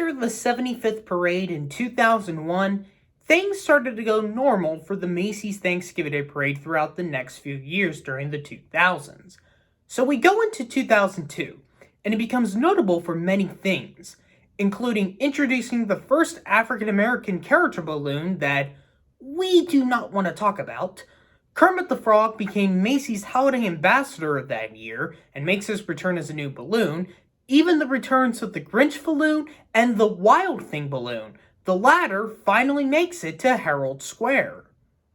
After the 75th parade in 2001, things started to go normal for the Macy's Thanksgiving Day Parade throughout the next few years during the 2000s. So we go into 2002, and it becomes notable for many things, including introducing the first African-American character balloon that we do not want to talk about. Kermit the Frog became Macy's holiday ambassador of that year and makes his return as a new balloon. Even the returns of the Grinch balloon and the Wild Thing balloon. The latter finally makes it to Herald Square.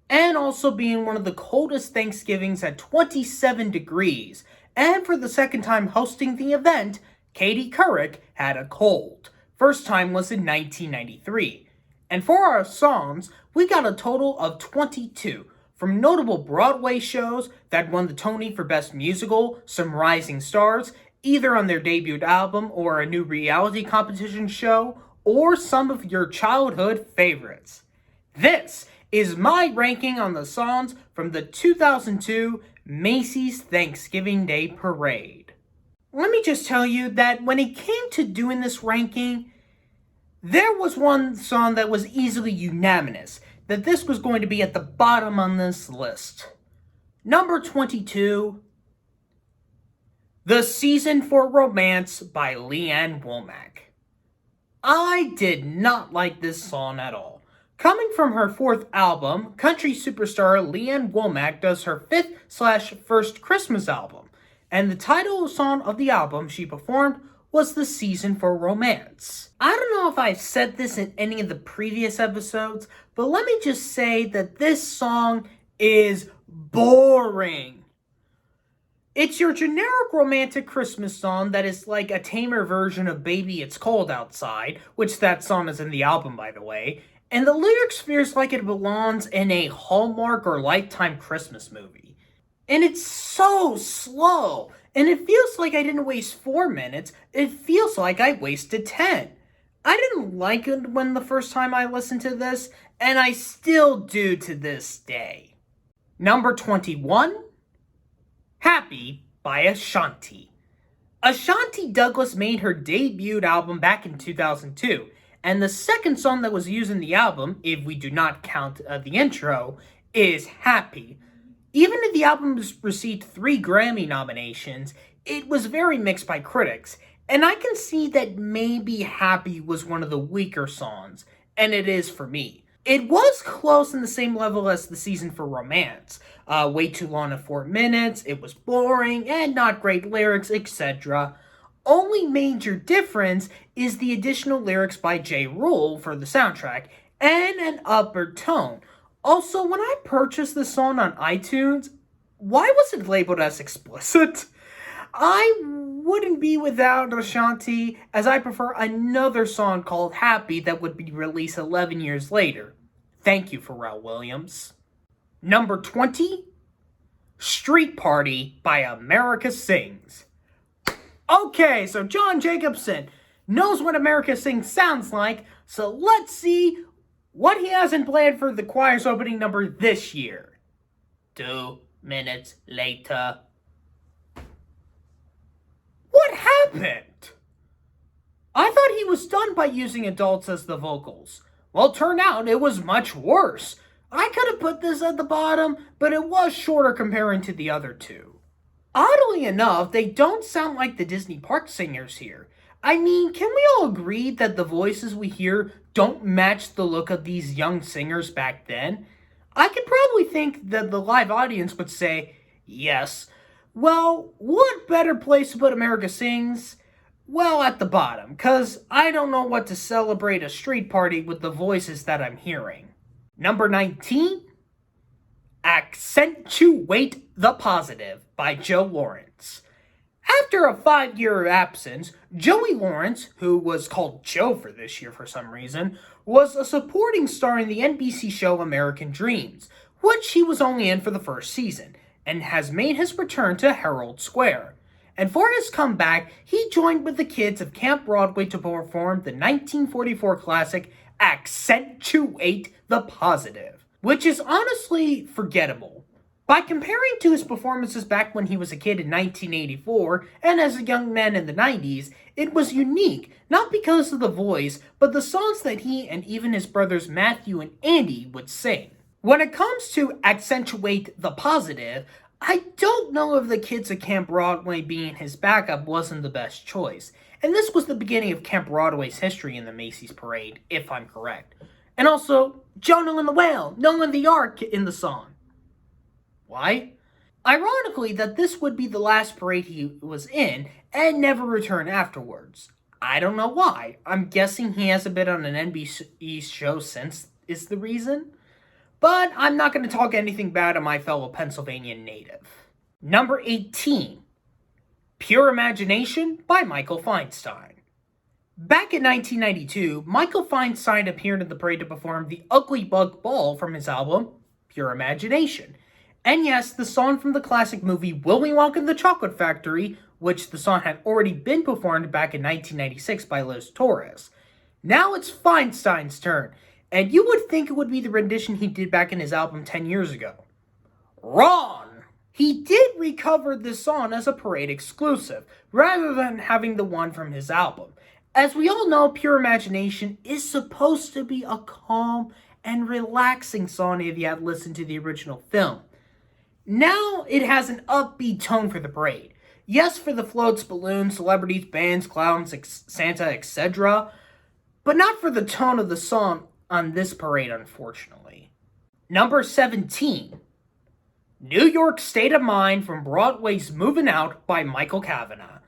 And also being one of the coldest Thanksgivings at 27 degrees. And for the second time hosting the event, Katie Couric had a cold. First time was in 1993. And for our songs, we got a total of 22. From notable Broadway shows that won the Tony for Best Musical, some rising stars, either on their debut album or a new reality competition show, or some of your childhood favorites. This is my ranking on the songs from the 2002 Macy's Thanksgiving Day Parade. Let me just tell you that when it came to doing this ranking, there was one song that was easily unanimous, that this was going to be at the bottom on this list. Number 22, The Season for Romance by Leanne Womack. I did not like this song at all. Coming from her fourth album, country superstar Leanne Womack does her fifth/first Christmas album, and the title song of the album she performed was The Season for Romance. I don't know if I've said this in any of the previous episodes, but let me just say that this song is boring. It's your generic romantic Christmas song that is like a tamer version of Baby It's Cold Outside, which that song is in the album, by the way, and the lyrics feels like it belongs in a Hallmark or Lifetime Christmas movie. And it's so slow, and it feels like I didn't waste 4 minutes, it feels like I wasted 10. I didn't like it when the first time I listened to this, and I still do to this day. Number 21, Happy by Ashanti. Ashanti Douglas made her debut album back in 2002, and the second song that was used in the album, if we do not count the intro, is Happy. Even if the album received 3 Grammy nominations, it was very mixed by critics, and I can see that maybe Happy was one of the weaker songs, and it is for me. It was close in the same level as The Season for Romance. Way too long at 4 minutes, it was boring, and not great lyrics, etc. Only major difference is the additional lyrics by J. Rule for the soundtrack, and an upward tone. Also, when I purchased this song on iTunes, why was it labeled as explicit? I wouldn't be without Ashanti, as I prefer another song called Happy that would be released 11 years later. Thank you, Pharrell Williams. Number 20, Street Party by America Sings. Okay, so John Jacobson knows what America Sings sounds like, so let's see what he has in plan for the choir's opening number this year. 2 minutes later. What happened? I thought he was done by using adults as the vocals. Well, turned out it was much worse. I could have put this at the bottom, but it was shorter comparing to the other two. Oddly enough, they don't sound like the Disney park singers here. I mean, can we all agree that the voices we hear don't match the look of these young singers back then? I could probably think that the live audience would say, yes. Well, what better place to put America Sings? Well, at the bottom, cause I don't know what to celebrate a street party with the voices that I'm hearing. Number 19, Ac-Cent-Tchu-Ate the Positive by Joe Lawrence. After a 5-year absence, Joey Lawrence, who was called Joe for this year for some reason, was a supporting star in the NBC show American Dreams, which he was only in for the first season, and has made his return to Herald Square. And for his comeback, he joined with the kids of Camp Broadway to perform the 1944 classic Ac-Cent-Tchu-Ate the Positive, which is honestly forgettable. By comparing to his performances back when he was a kid in 1984 and as a young man in the 90s, it was unique, not because of the voice, but the songs that he and even his brothers Matthew and Andy would sing. When it comes to Ac-Cent-Tchu-Ate the Positive, I don't know if the kids at Camp Broadway being his backup wasn't the best choice, and this was the beginning of Camp Broadway's history in the Macy's parade, if I'm correct. And also, Jonah and the Whale, Noah and the Ark in the song. Why? Ironically, that this would be the last parade he was in and never return afterwards. I don't know why. I'm guessing he hasn't been on an NBC show since is the reason. But I'm not going to talk anything bad on my fellow Pennsylvania native. Number 18. Pure Imagination by Michael Feinstein. Back in 1992, Michael Feinstein appeared in the parade to perform the Ugly Bug Ball from his album, Pure Imagination. And yes, the song from the classic movie Willy Wonka and the Chocolate Factory, which the song had already been performed back in 1996 by Liz Torres. Now it's Feinstein's turn, and you would think it would be the rendition he did back in his album 10 years ago. Wrong! He did recover this song as a parade exclusive, rather than having the one from his album. As we all know, Pure Imagination is supposed to be a calm and relaxing song if you had listened to the original film. Now it has an upbeat tone for the parade. Yes, for the floats, balloons, celebrities, bands, clowns, Santa, etc., but not for the tone of the song on this parade, unfortunately. Number 17. New York State of Mind from Broadway's Movin' Out by Michael Cavanaugh.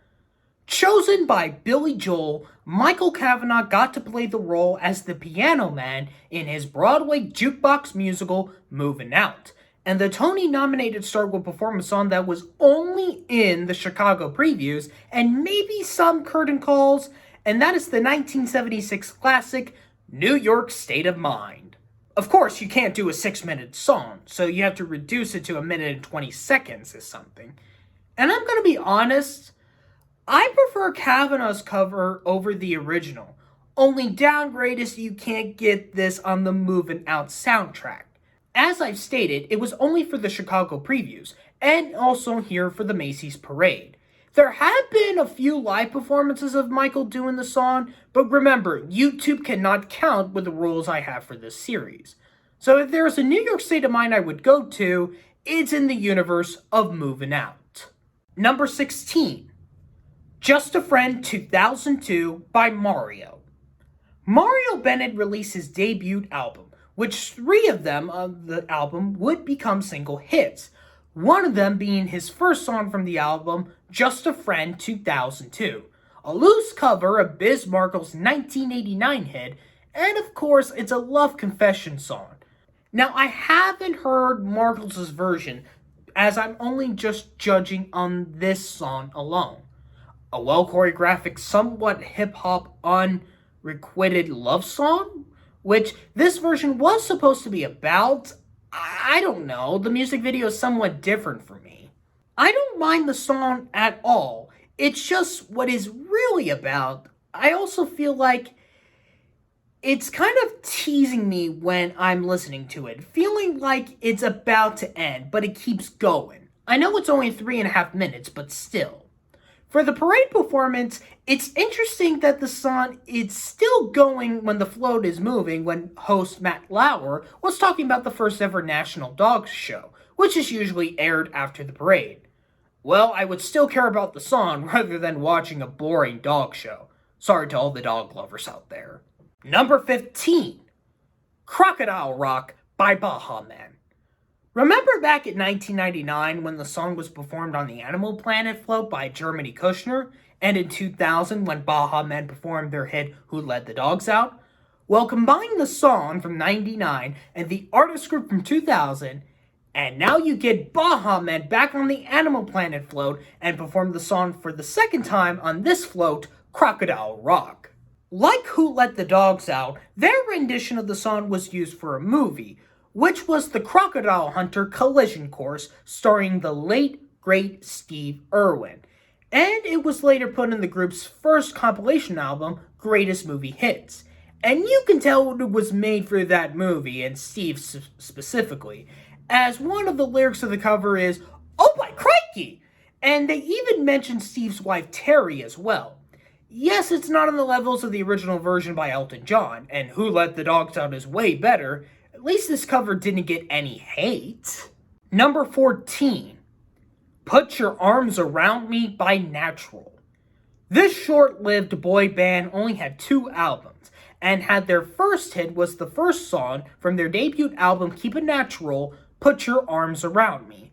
Chosen by Billy Joel, Michael Cavanaugh got to play the role as the piano man in his Broadway jukebox musical Movin' Out. And the Tony-nominated star will perform a song that was only in the Chicago previews and maybe some curtain calls, and that is the 1976 classic New York State of Mind. Of course, you can't do a 6-minute song, so you have to reduce it to 1:20 seconds or something. And I'm going to be honest, I prefer Cavanaugh's cover over the original. Only downgrade is you can't get this on the Movin' Out soundtrack. As I've stated, it was only for the Chicago previews, and also here for the Macy's parade. There have been a few live performances of Michael doing the song, but remember, YouTube cannot count with the rules I have for this series. So if there's a New York State of Mind I would go to, it's in the universe of Movin' Out. Number 16. Just a Friend 2002 by Mario. Mario Bennett released his debut album, which 3 of them of the album would become single hits, one of them being his first song from the album, Just a Friend 2002, a loose cover of Biz Markle's 1989 hit, and of course it's a love confession song. Now I haven't heard Markle's version, as I'm only just judging on this song alone. A well-choreographed, somewhat hip-hop, unrequited love song? Which this version was supposed to be about. I don't know, the music video is somewhat different for me. I don't mind the song at all, it's just what it's really about. I also feel like it's kind of teasing me when I'm listening to it, feeling like it's about to end, but it keeps going. I know it's only 3.5 minutes, but still. For the parade performance, it's interesting that the song is still going when the float is moving when host Matt Lauer was talking about the first ever National Dog Show, which is usually aired after the parade. Well, I would still care about the song rather than watching a boring dog show. Sorry to all the dog lovers out there. Number 15. Crocodile Rock by Baha Men. Remember back in 1999 when the song was performed on the Animal Planet float by Germany Kushner, and in 2000 when Baha Men performed their hit Who Let the Dogs Out? Well, combine the song from 99 and the artist group from 2000, and now you get Baha Men back on the Animal Planet float and perform the song for the second time on this float, Crocodile Rock. Like Who Let the Dogs Out, their rendition of the song was used for a movie, which was the Crocodile Hunter Collision Course starring the late, great Steve Irwin. And it was later put in the group's first compilation album, Greatest Movie Hits. And you can tell it was made for that movie, and Steve specifically, as one of the lyrics of the cover is, "Oh my crikey!" And they even mention Steve's wife Terry as well. Yes, it's not on the levels of the original version by Elton John, and Who Let the Dogs Out is way better. At least this cover didn't get any hate. Number 14, Put Your Arms Around Me by Natural. This short-lived boy band only had 2 albums, and had their first hit was the first song from their debut album Keep It Natural, Put Your Arms Around Me.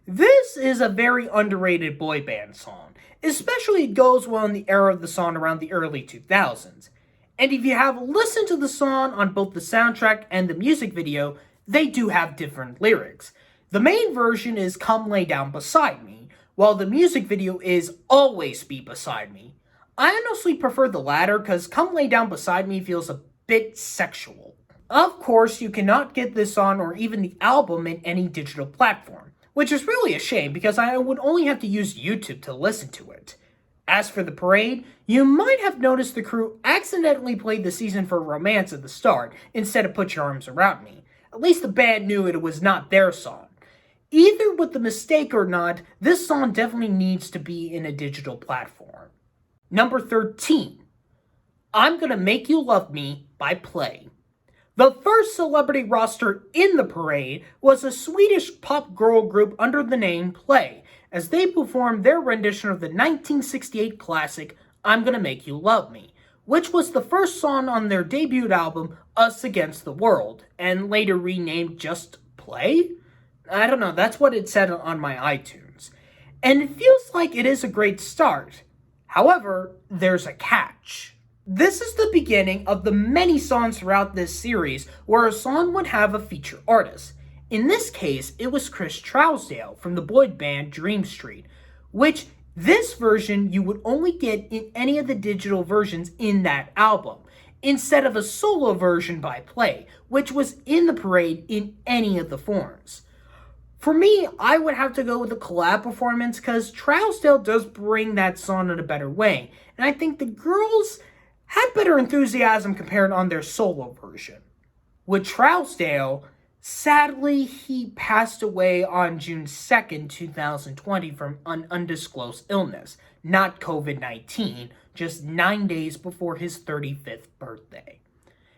This is a very underrated boy band song, especially it goes well in the era of the song around the early 2000s. And if you have listened to the song on both the soundtrack and the music video, they do have different lyrics. The main version is Come Lay Down Beside Me, while the music video is Always Be Beside Me. I honestly prefer the latter because Come Lay Down Beside Me feels a bit sexual. Of course, you cannot get this song or even the album in any digital platform, which is really a shame because I would only have to use YouTube to listen to it. As for the parade, you might have noticed the crew accidentally played the Season for Romance at the start instead of Put Your Arms Around Me. At least the band knew it was not their song. Either with the mistake or not, this song definitely needs to be in a digital platform. Number 13, I'm Gonna Make You Love Me by Play. The first celebrity roster in the parade was a Swedish pop girl group under the name Play, as they performed their rendition of the 1968 classic I'm Gonna Make You Love Me, which was the first song on their debut album Us Against the World, and later renamed just Play? I don't know, that's what it said on my iTunes. And it feels like it is a great start. However, there's a catch. This is the beginning of the many songs throughout this series where a song would have a feature artist. In this case, it was Chris Trousdale from the boy band Dream Street, which this version you would only get in any of the digital versions in that album, instead of a solo version by Play, which was in the parade in any of the forms. For me, I would have to go with a collab performance because Trousdale does bring that song in a better way, and I think the girls had better enthusiasm compared on their solo version. With Trousdale, sadly, he passed away on June 2nd, 2020 from an undisclosed illness, not COVID-19, just 9 days before his 35th birthday.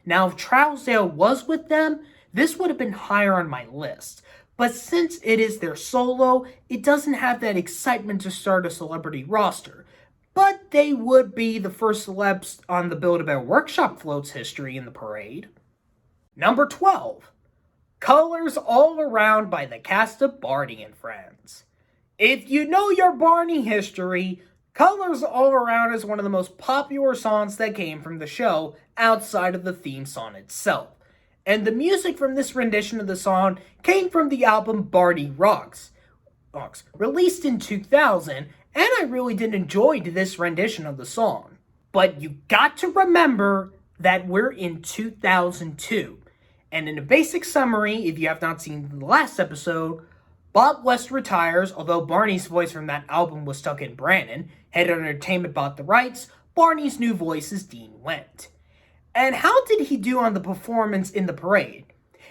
Now, if Trousdale was with them, this would have been higher on my list. But since it is their solo, it doesn't have that excitement to start a celebrity roster. But they would be the first celebs on the Build-A-Bear Workshop float's history in the parade. Number 12, Colors All Around by the cast of Barney and Friends. If you know your Barney history, Colors All Around is one of the most popular songs that came from the show outside of the theme song itself. And the music from this rendition of the song came from the album Barney Rocks, released in 2000, and I really did enjoy this rendition of the song. But you got to remember that we're in 2002, and in a basic summary, if you have not seen the last episode, Bob West retires, although Barney's voice from that album was stuck in Brannon. Head Entertainment bought the rights. Barney's new voice is Dean Went. And how did he do on the performance in the parade?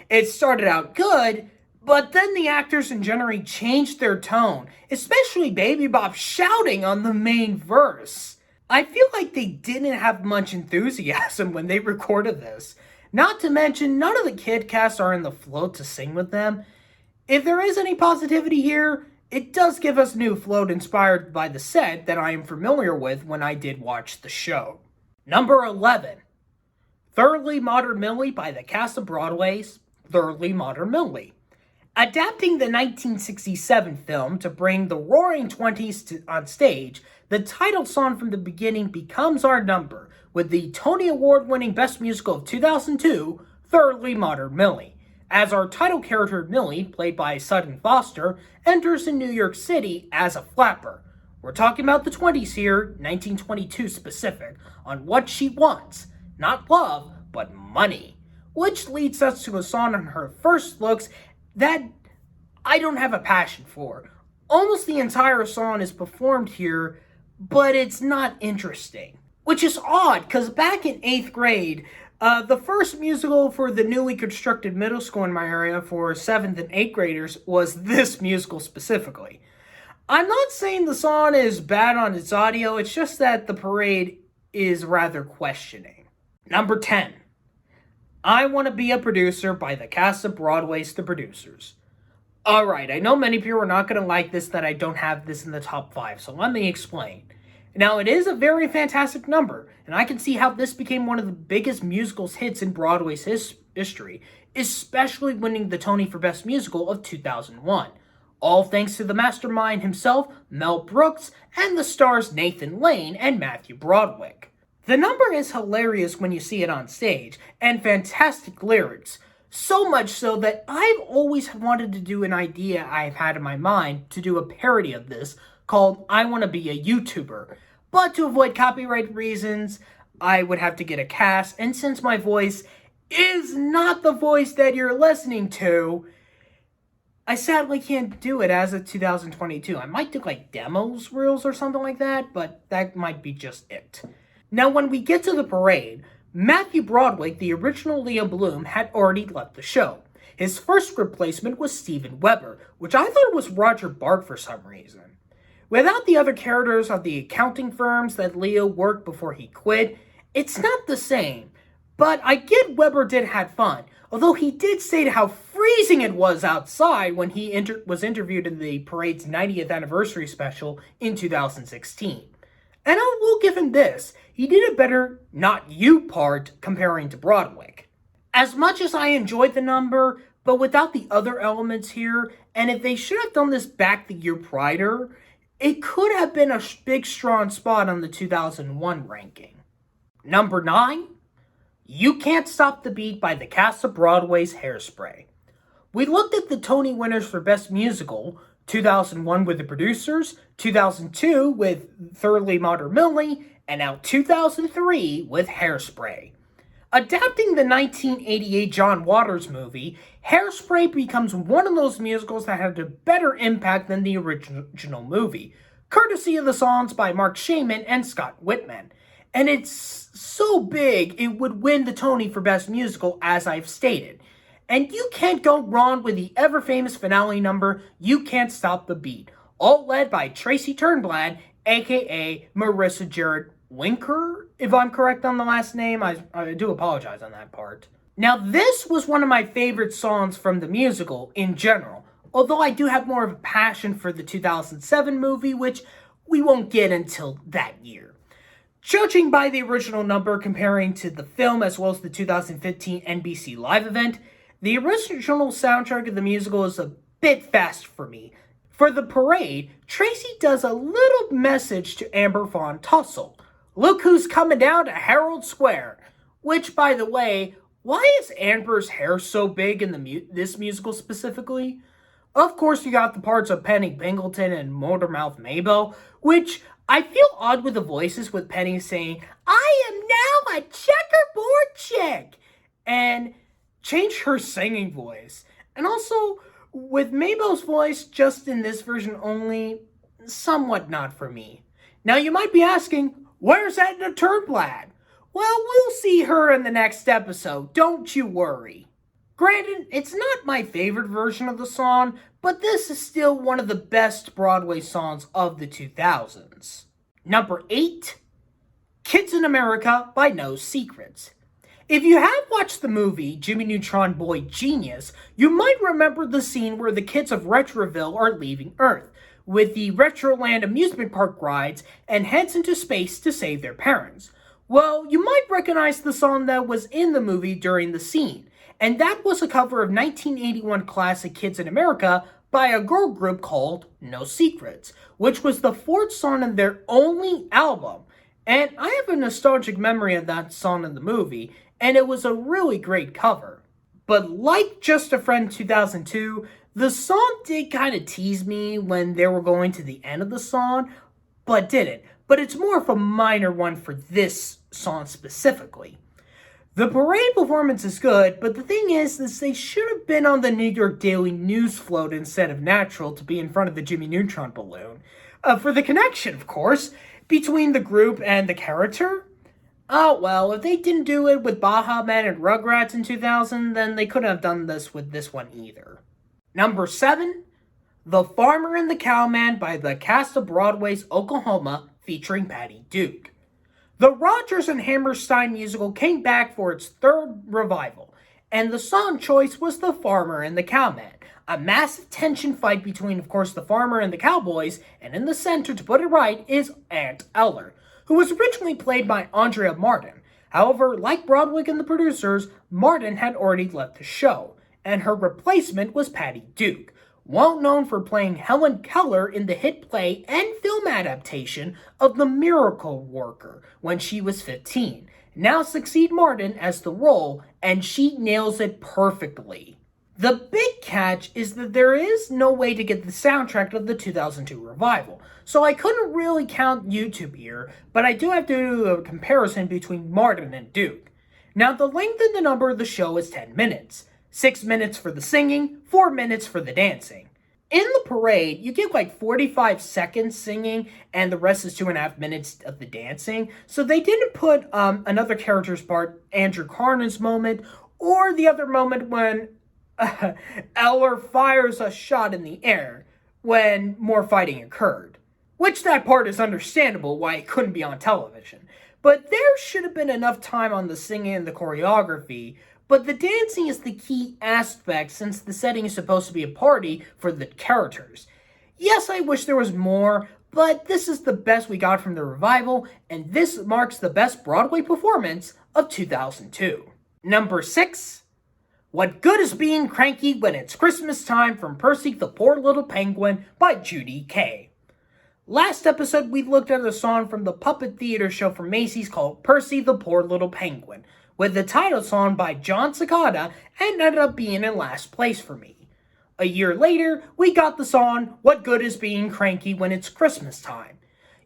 It started out good, but then the actors and Jennery changed their tone, especially Baby Bob shouting on the main verse. I feel like they didn't have much enthusiasm when they recorded this. Not to mention, none of the kid cast are in the float to sing with them. If there is any positivity here, it does give us new float inspired by the set that I am familiar with when I did watch the show. Number 11. Thoroughly Modern Millie by the cast of Broadway's Thoroughly Modern Millie. Adapting the 1967 film to bring the Roaring Twenties on stage, the title song from the beginning becomes our number, with the Tony Award-winning Best Musical of 2002, Thoroughly Modern Millie, as our title character Millie, played by Sutton Foster, enters in New York City as a flapper. We're talking about the 20s here, 1922 specific, on what she wants. Not love, but money. Which leads us to a song on her first looks that I don't have a passion for. Almost the entire song is performed here, but it's not interesting. Which is odd, because back in 8th grade, The first musical for the newly constructed middle school in my area for 7th and 8th graders was this musical specifically. I'm not saying the song is bad on its audio, it's just that the parade is rather questioning. Number 10. I Want to Be a Producer by the cast of Broadway's The Producers. Alright, I know many people are not going to like this that I don't have this in the top 5, so let me explain. Now, it is a very fantastic number, and I can see how this became one of the biggest musicals hits in Broadway's history, especially winning the Tony for Best Musical of 2001. All thanks to the mastermind himself, Mel Brooks, and the stars Nathan Lane and Matthew Broderick. The number is hilarious when you see it on stage, and fantastic lyrics. So much so that I've always wanted to do an idea I've had in my mind to do a parody of this called I Want to Be a YouTuber. But to avoid copyright reasons, I would have to get a cast, and since my voice is not the voice that you're listening to, I sadly can't do it as of 2022. I might do like demos reels or something like that, but that might be just it. Now, when we get to the parade, Matthew Broderick, the original Leo Bloom, had already left the show. His first replacement was Steven Weber, which I thought was Roger Bart for some reason. Without the other characters of the accounting firms that Leo worked before he quit, it's not the same. But I get Weber did have fun, although he did state how freezing it was outside when he was interviewed in the parade's 90th anniversary special in 2016. And I will give him this, he did a better not you part comparing to Broderick. As much as I enjoyed the number, but without the other elements here, and if they should have done this back the year prior, it could have been a big strong spot on the 2001 ranking. Number 9. You Can't Stop the Beat by the cast of Broadway's Hairspray. We looked at the Tony winners for Best Musical, 2001 with The Producers, 2002 with Thoroughly Modern Millie, and now 2003 with Hairspray. Adapting the 1988 John Waters movie, Hairspray becomes one of those musicals that had a better impact than the original movie, courtesy of the songs by Mark Shaman and Scott Whitman. And it's so big, it would win the Tony for Best Musical, as I've stated. And you can't go wrong with the ever-famous finale number, You Can't Stop the Beat, all led by Tracy Turnblad, aka Marissa Jared Winker, if I'm correct on the last name. I do apologize on that part. Now, this was one of my favorite songs from the musical in general, although I do have more of a passion for the 2007 movie, which we won't get until that year. Judging by the original number comparing to the film as well as the 2015 NBC Live event, the original soundtrack of the musical is a bit fast for me. For the parade, Tracy does a little message to Amber Von Tussle. Look who's coming down to Herald Square. Which, by the way, why is Amber's hair so big in this musical specifically? Of course, you got the parts of Penny Pingleton and Motormouth Maybelle, which I feel odd with the voices, with Penny saying, I am now a checkerboard chick, and change her singing voice. And also, with Maybelle's voice just in this version only, somewhat not for me. Now you might be asking, where's Edna Turnblad? Well, we'll see her in the next episode, don't you worry. Granted, it's not my favorite version of the song, but this is still one of the best Broadway songs of the 2000s. Number 8, Kids in America by No Secrets. If you have watched the movie Jimmy Neutron Boy Genius, you might remember the scene where the kids of Retroville are leaving Earth, with the Retroland amusement park rides, and heads into space to save their parents. Well, you might recognize the song that was in the movie during the scene, and that was a cover of 1981 classic Kids in America by a girl group called No Secrets, which was the 4th song in their only album. And I have a nostalgic memory of that song in the movie, and it was a really great cover. But like Just a Friend 2002, the song did kind of tease me when they were going to the end of the song, but didn't. But it's more of a minor one for this song specifically. The parade performance is good, but the thing is they should have been on the New York Daily News float instead of Natural to be in front of the Jimmy Neutron balloon. For the connection, of course, between the group and the character. Oh, well, if they didn't do it with Baja Man and Rugrats in 2000, then they couldn't have done this with this one either. Number 7, The Farmer and the Cowman by the cast of Broadway's Oklahoma, featuring Patty Duke. The Rodgers and Hammerstein musical came back for its third revival, and the song choice was The Farmer and the Cowman, a massive tension fight between, of course, the farmer and the cowboys, and in the center, to put it right, is Aunt Eller, who was originally played by Andrea Martin. However, like Broadway and the producers, Martin had already left the show, and her replacement was Patty Duke, well known for playing Helen Keller in the hit play and film adaptation of The Miracle Worker when she was 15. Now succeed Martin as the role, and she nails it perfectly. The big catch is that there is no way to get the soundtrack of the 2002 revival, so I couldn't really count YouTube here, but I do have to do a comparison between Martin and Duke. Now, the length and the number of the show is 10 minutes. 6 minutes for the singing, 4 minutes for the dancing. In the parade, you get like 45 seconds singing, and the rest is 2.5 minutes of the dancing, so they didn't put another character's part, Andrew Carnan's moment, or the other moment when Eller fires a shot in the air when more fighting occurred. Which that part is understandable why it couldn't be on television. But there should have been enough time on the singing and the choreography, but the dancing is the key aspect since the setting is supposed to be a party for the characters. Yes, I wish there was more, but this is the best we got from the revival, and this marks the best Broadway performance of 2002. Number 6, What Good Is Being Cranky When It's Christmas Time from Percy the Poor Little Penguin by Judy Kaye. Last episode, we looked at a song from the puppet theater show from Macy's called Percy the Poor Little Penguin, with the title song by John Cicada, and ended up being in last place for me. A year later, we got the song What Good Is Being Cranky When It's Christmas Time.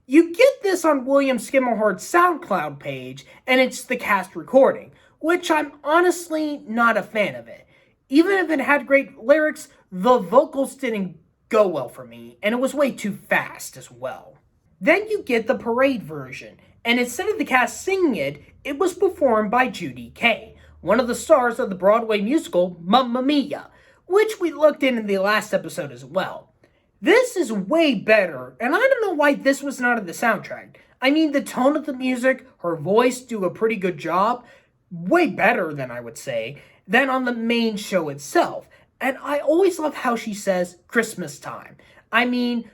You get this on William Skimmerhort's SoundCloud page, and it's the cast recording, which I'm honestly not a fan of it. Even if it had great lyrics, the vocals didn't go well for me, and it was way too fast as well. Then you get the parade version, and instead of the cast singing it, it was performed by Judy Kaye, one of the stars of the Broadway musical Mamma Mia, which we looked in the last episode as well. This is way better, and I don't know why this was not in the soundtrack. I mean, the tone of the music, her voice do a pretty good job, way better than I would say, than on the main show itself. And I always love how she says Christmas time. I mean,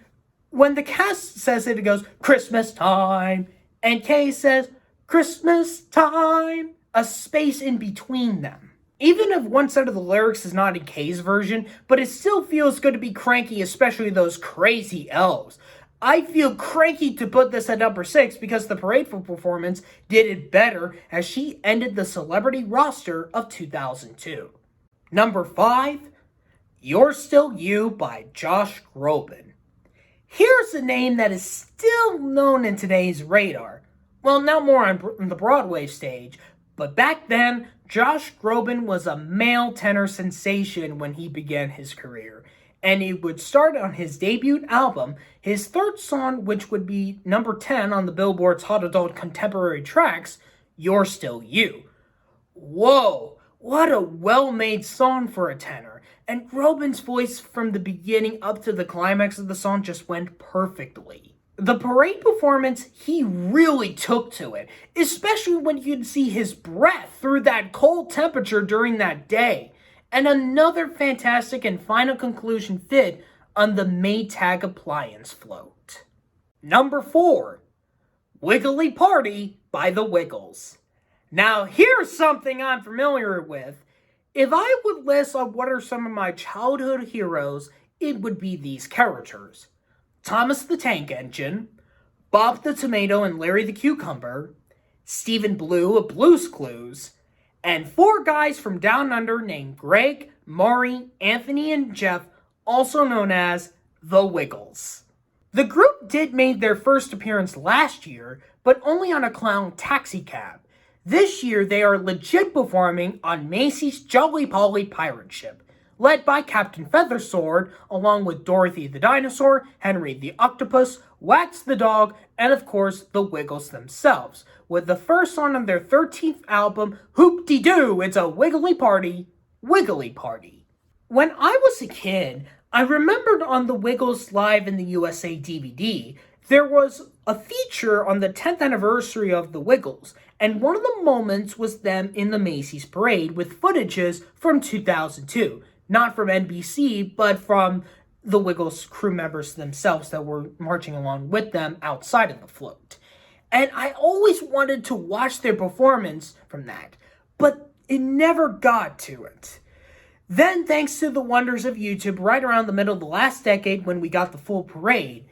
when the cast says it, it goes Christmas time, and Kaye says Christmas time, a space in between them. Even if one side of the lyrics is not in Kaye's version, but it still feels good to be cranky, especially those crazy elves. I feel cranky to put this at number 6 because the parade performance did it better as she ended the celebrity roster of 2002. Number 5, You're Still You by Josh Groban. Here's a name that is still known in today's radar. Well, now more on the Broadway stage, but back then, Josh Groban was a male tenor sensation when he began his career, and it would start on his debut album, his third song, which would be number 10 on the Billboard's Hot Adult Contemporary Tracks, You're Still You. Whoa, what a well-made song for a tenor, and Groban's voice from the beginning up to the climax of the song just went perfectly. The parade performance, he really took to it, especially when you could see his breath through that cold temperature during that day. And another fantastic and final conclusion fit on the Maytag appliance float. Number 4, Wiggly Party by the Wiggles. Now here's something I'm familiar with. If I would list on what are some of my childhood heroes, it would be these characters. Thomas the Tank Engine, Bob the Tomato and Larry the Cucumber, Stephen Blue of Blue's Clues, and 4 guys from Down Under named Greg, Maury, Anthony, and Jeff, also known as the Wiggles. The group did make their first appearance last year, but only on a clown taxi cab. This year, they are legit performing on Macy's Jolly Polly pirate ship. led by Captain Feathersword, along with Dorothy the Dinosaur, Henry the Octopus, Wax the Dog, and of course the Wiggles themselves, with the first song on their 13th album, Hoop-de-Doo, It's a Wiggly Party, Wiggly Party. When I was a kid, I remembered on the Wiggles Live in the USA DVD, there was a feature on the 10th anniversary of the Wiggles, and one of the moments was them in the Macy's parade with footages from 2002. Not from NBC, but from the Wiggles crew members themselves that were marching along with them outside of the float. And I always wanted to watch their performance from that, but it never got to it. Then, thanks to the wonders of YouTube, right around the middle of the last decade when we got the full parade,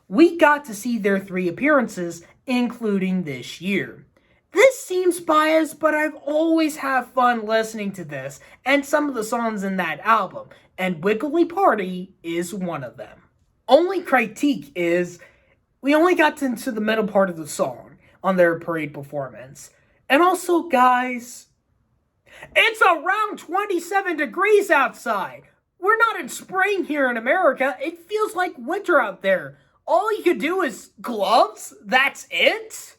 we got to see their 3 appearances, including this year. This seems biased, but I've always had fun listening to this and some of the songs in that album, and Wiggly Party is one of them. Only critique is, we only got into the middle part of the song on their parade performance. And also, guys, it's around 27 degrees outside. We're not in spring here in America. It feels like winter out there. All you could do is gloves? That's it?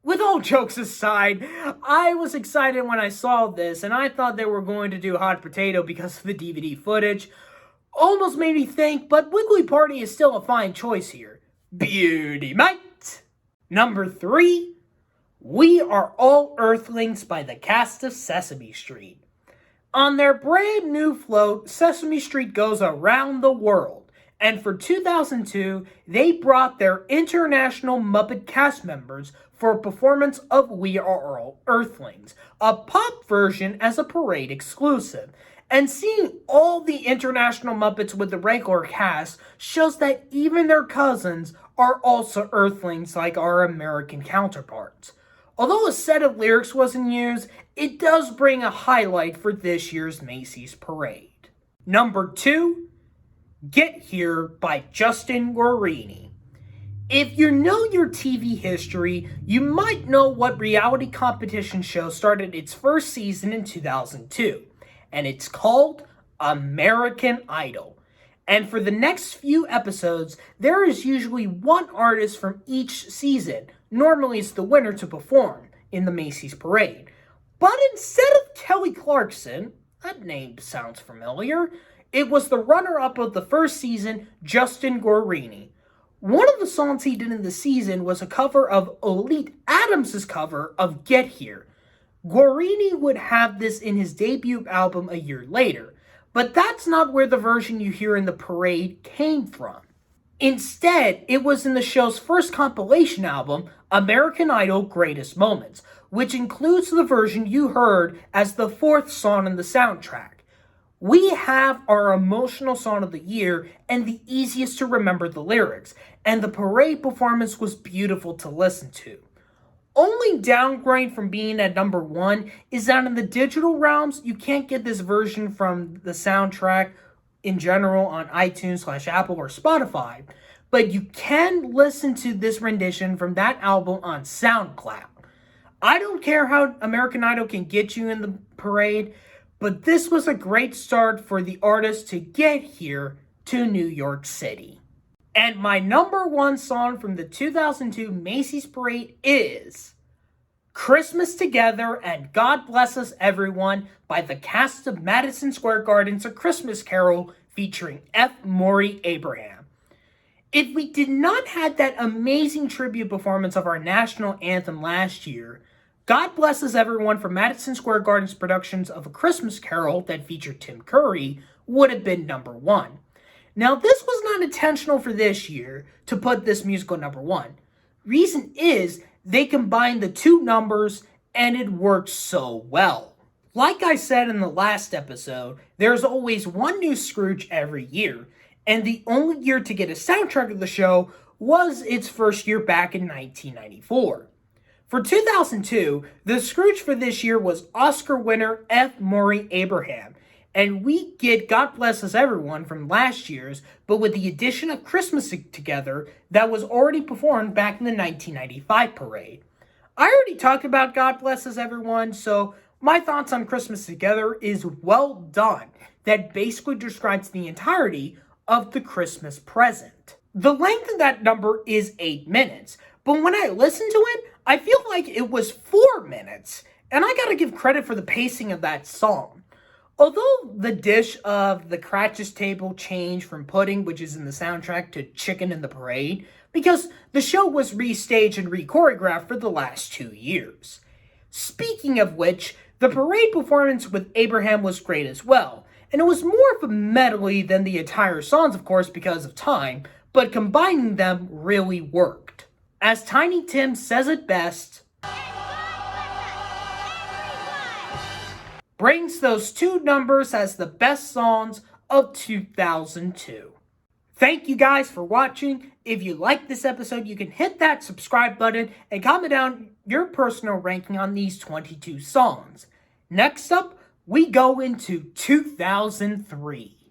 With all jokes aside, I was excited when I saw this, and I thought they were going to do Hot Potato because of the DVD footage. Almost made me think, but Wiggly Party is still a fine choice here. Beauty, mate! Number 3, We Are All Earthlings by the cast of Sesame Street. On their brand new float, Sesame Street goes around the world. And for 2002, they brought their international Muppet cast members for a performance of We Are All Earthlings, a pop version as a parade exclusive. And seeing all the international Muppets with the regular cast shows that even their cousins are also Earthlings like our American counterparts. Although a set of lyrics wasn't used, it does bring a highlight for this year's Macy's parade. Number 2, Get Here by Justin Guarini. If you know your TV history, you might know what reality competition show started its first season in 2002, and it's called American Idol. And for the next few episodes, there is usually one artist from each season, normally it's the winner, to perform in the Macy's parade. But instead of Kelly Clarkson, that name sounds familiar, it was the runner-up of the first season, Justin Guarini. One of the songs he did in the season was a cover of Olete Adams' cover of Get Here. Guarini would have this in his debut album a year later, but that's not where the version you hear in the parade came from. Instead, it was in the show's first compilation album, American Idol Greatest Moments, which includes the version you heard as the 4th song in the soundtrack. We have our emotional song of the year and the easiest to remember the lyrics, and the parade performance was beautiful to listen to. Only downgrade from being at number 1 is that in the digital realms, you can't get this version from the soundtrack in general on iTunes/Apple or Spotify, but you can listen to this rendition from that album on SoundCloud. I don't care how American Idol can get you in the parade, but this was a great start for the artist to get here to New York City. And my number 1 song from the 2002 Macy's Parade is Christmas Together and God Bless Us Everyone by the cast of Madison Square Garden's A Christmas Carol featuring F. Maury Abraham. If we did not have that amazing tribute performance of our national anthem last year, God Blesses Everyone from Madison Square Garden's productions of A Christmas Carol that featured Tim Curry would have been number 1. Now, this was not intentional for this year to put this musical number 1. Reason is, they combined the 2 numbers and it worked so well. Like I said in the last episode, there's always one new Scrooge every year, and the only year to get a soundtrack of the show was its first year back in 1994. For 2002, the Scrooge for this year was Oscar winner F. Maury Abraham, and we get God Bless Us Everyone from last year's, but with the addition of Christmas Together that was already performed back in the 1995 parade. I already talked about God Bless Us Everyone, so My thoughts on Christmas Together is well done. That basically describes the entirety of the Christmas present. The length of that number is 8 minutes, but when I listen to it, I feel like it was 4 minutes, and I gotta give credit for the pacing of that song. Although the dish of the Cratchit's table changed from pudding, which is in the soundtrack, to chicken in the parade, because the show was restaged and re-choreographed for the last 2 years. Speaking of which, the parade performance with Abraham was great as well, and it was more of a medley than the entire songs, of course, because of time, but combining them really worked. As Tiny Tim says it best, brings those two numbers as the best songs of 2002. Thank you guys for watching. If you liked this episode, you can hit that subscribe button and comment down your personal ranking on these 22 songs. Next up, we go into 2003.